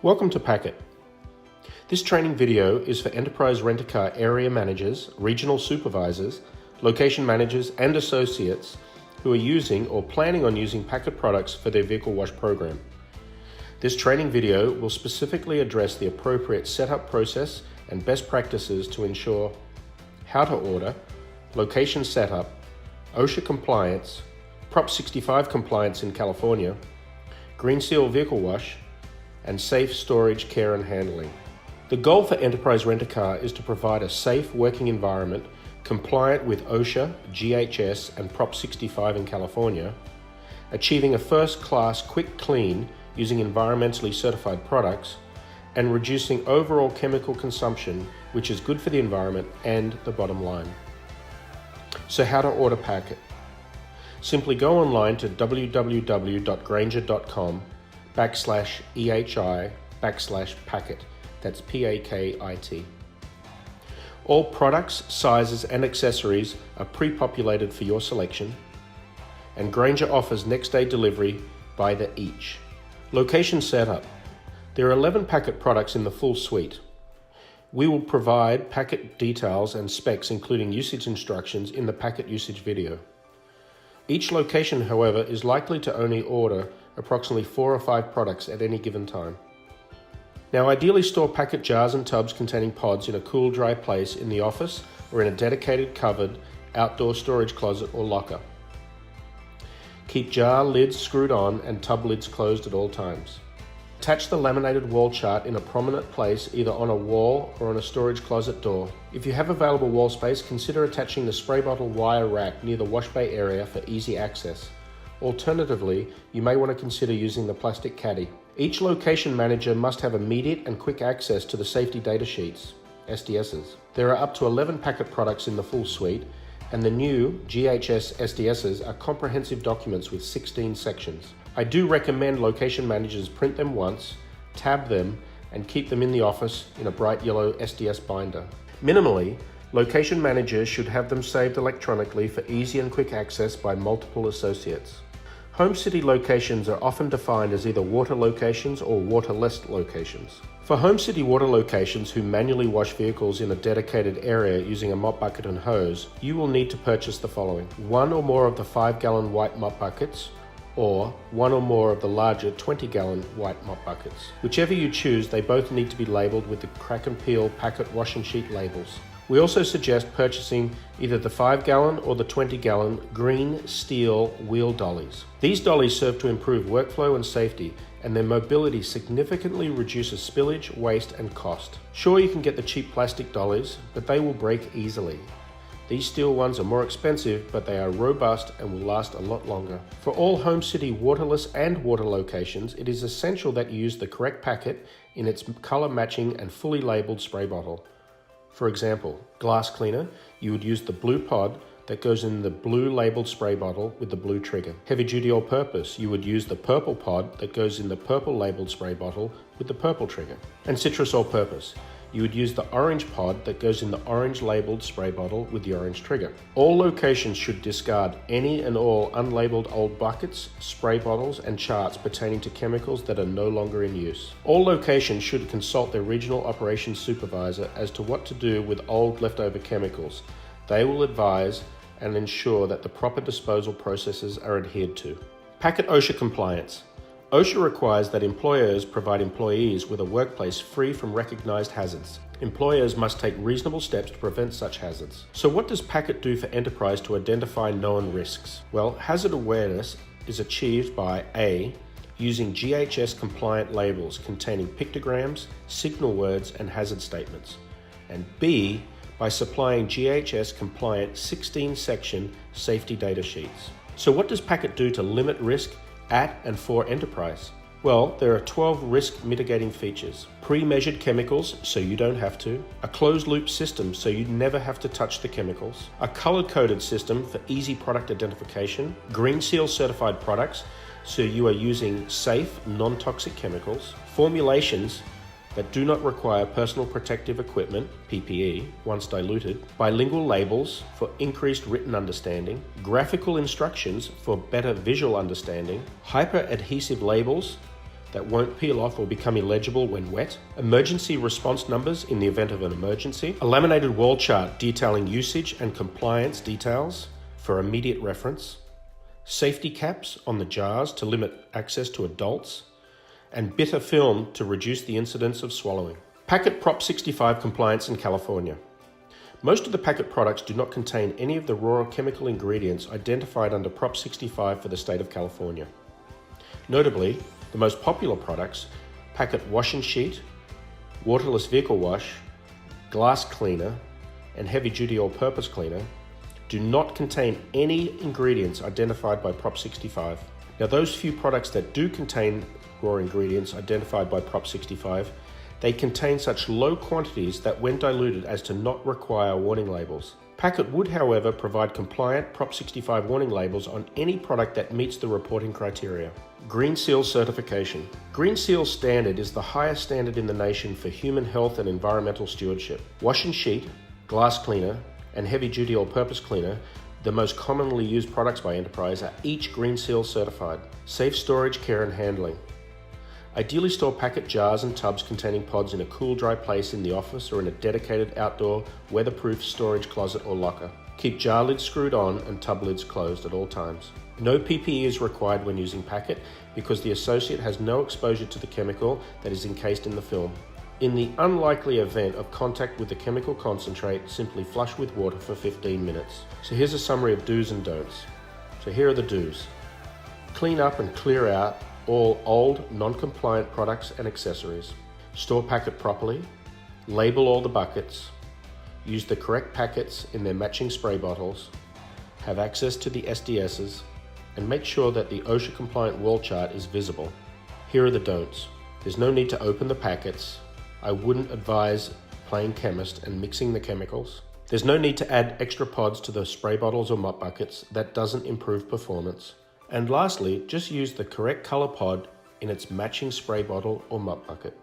Welcome to PAK. This training video is for enterprise rent-a-car area managers, regional supervisors, location managers, and associates who are using or planning on using PAK products for their vehicle wash program. This training video will specifically address the appropriate setup process and best practices to ensure how to order, location setup, OSHA compliance, Prop 65 compliance in California, Green Seal vehicle wash, and safe storage, care, and handling. The goal for Enterprise Rent-A-Car is to provide a safe working environment compliant with OSHA, GHS, and Prop 65 in California, achieving a first-class quick clean using environmentally certified products, and reducing overall chemical consumption, which is good for the environment and the bottom line. So how to order PAK? Simply go online to www.granger.com/EHI/PAKit. That's PAKIT. All products, sizes, and accessories are pre-populated for your selection, and Granger offers next-day delivery by the each. Location setup. There are 11 PAK products in the full suite. We will provide PAK details and specs, including usage instructions, in the PAK usage video. Each location, however, is likely to only order approximately 4 or 5 products at any given time. Now, ideally store PAK jars and tubs containing pods in a cool, dry place in the office or in a dedicated covered outdoor storage closet or locker. Keep jar lids screwed on and tub lids closed at all times. Attach the laminated wall chart in a prominent place, either on a wall or on a storage closet door. If you have available wall space, consider attaching the spray bottle wire rack near the wash bay area for easy access. Alternatively, you may want to consider using the plastic caddy. Each location manager must have immediate and quick access to the safety data sheets, SDSs. There are up to 11 PAK products in the full suite, and the new GHS SDSs are comprehensive documents with 16 sections. I do recommend location managers print them once, tab them, and keep them in the office in a bright yellow SDS binder. Minimally, location managers should have them saved electronically for easy and quick access by multiple associates. Home city locations are often defined as either water locations or waterless locations. For home city water locations who manually wash vehicles in a dedicated area using a mop bucket and hose, you will need to purchase the following: 1 or more of the 5-gallon white mop buckets, or 1 or more of the larger 20-gallon white mop buckets. Whichever you choose, they both need to be labeled with the crack and peel PAK washing sheet labels. We also suggest purchasing either the 5-gallon or the 20-gallon green steel wheel dollies. These dollies serve to improve workflow and safety, and their mobility significantly reduces spillage, waste, and cost. Sure, you can get the cheap plastic dollies, but they will break easily. These steel ones are more expensive, but they are robust and will last a lot longer. For all home city waterless and water locations, it is essential that you use the correct PAK in its color matching and fully labeled spray bottle. For example, glass cleaner, you would use the blue pod that goes in the blue labeled spray bottle with the blue trigger. Heavy duty all purpose, you would use the purple pod that goes in the purple labeled spray bottle with the purple trigger. And citrus all purpose, you would use the orange pod that goes in the orange labeled spray bottle with the orange trigger. All locations should discard any and all unlabeled old buckets, spray bottles, and charts pertaining to chemicals that are no longer in use. All locations should consult their regional operations supervisor as to what to do with old leftover chemicals. They will advise and ensure that the proper disposal processes are adhered to. PAK OSHA compliance. OSHA requires that employers provide employees with a workplace free from recognized hazards. Employers must take reasonable steps to prevent such hazards. So what does PAK do for enterprise to identify known risks? Well, hazard awareness is achieved by A, using GHS compliant labels containing pictograms, signal words, and hazard statements, and B, by supplying GHS compliant 16-section safety data sheets. So what does PAK do to limit risk at and for enterprise? Well, there are 12 risk mitigating features. Pre-measured chemicals, so you don't have to. A closed loop system, so you never have to touch the chemicals. A color-coded system for easy product identification. Green Seal certified products, so you are using safe, non-toxic chemicals. Formulations that do not require personal protective equipment, PPE, once diluted, bilingual labels for increased written understanding, graphical instructions for better visual understanding, hyper-adhesive labels that won't peel off or become illegible when wet, emergency response numbers in the event of an emergency, a laminated wall chart detailing usage and compliance details for immediate reference, safety caps on the jars to limit access to adults, and bitter film to reduce the incidence of swallowing. Packet Prop 65 compliance in California. Most of the packet products do not contain any of the raw chemical ingredients identified under Prop 65 for the state of California. Notably, the most popular products, packet wash and sheet, waterless vehicle wash, glass cleaner, and heavy-duty all-purpose cleaner, do not contain any ingredients identified by Prop 65. Now, those few products that do contain raw ingredients identified by Prop 65, they contain such low quantities that when diluted as to not require warning labels. Packet would, however, provide compliant Prop 65 warning labels on any product that meets the reporting criteria. Green Seal certification. Green Seal standard is the highest standard in the nation for human health and environmental stewardship. Wash and sheet, glass cleaner, and heavy-duty all-purpose cleaner, the most commonly used products by Enterprise, are each Green Seal certified. Safe storage, care, and handling. Ideally store packet jars and tubs containing pods in a cool, dry place in the office or in a dedicated outdoor, weatherproof storage closet or locker. Keep jar lids screwed on and tub lids closed at all times. No PPE is required when using packet because the associate has no exposure to the chemical that is encased in the film. In the unlikely event of contact with the chemical concentrate, simply flush with water for 15 minutes. So here's a summary of do's and don'ts. So here are the do's. Clean up and clear out all old, non-compliant products and accessories. Store packet properly. Label all the buckets. Use the correct packets in their matching spray bottles. Have access to the SDSs. And make sure that the OSHA-compliant wall chart is visible. Here are the don'ts. There's no need to open the packets. I wouldn't advise playing chemist and mixing the chemicals. There's no need to add extra pods to the spray bottles or mop buckets. That doesn't improve performance. And lastly, just use the correct color pod in its matching spray bottle or mop bucket.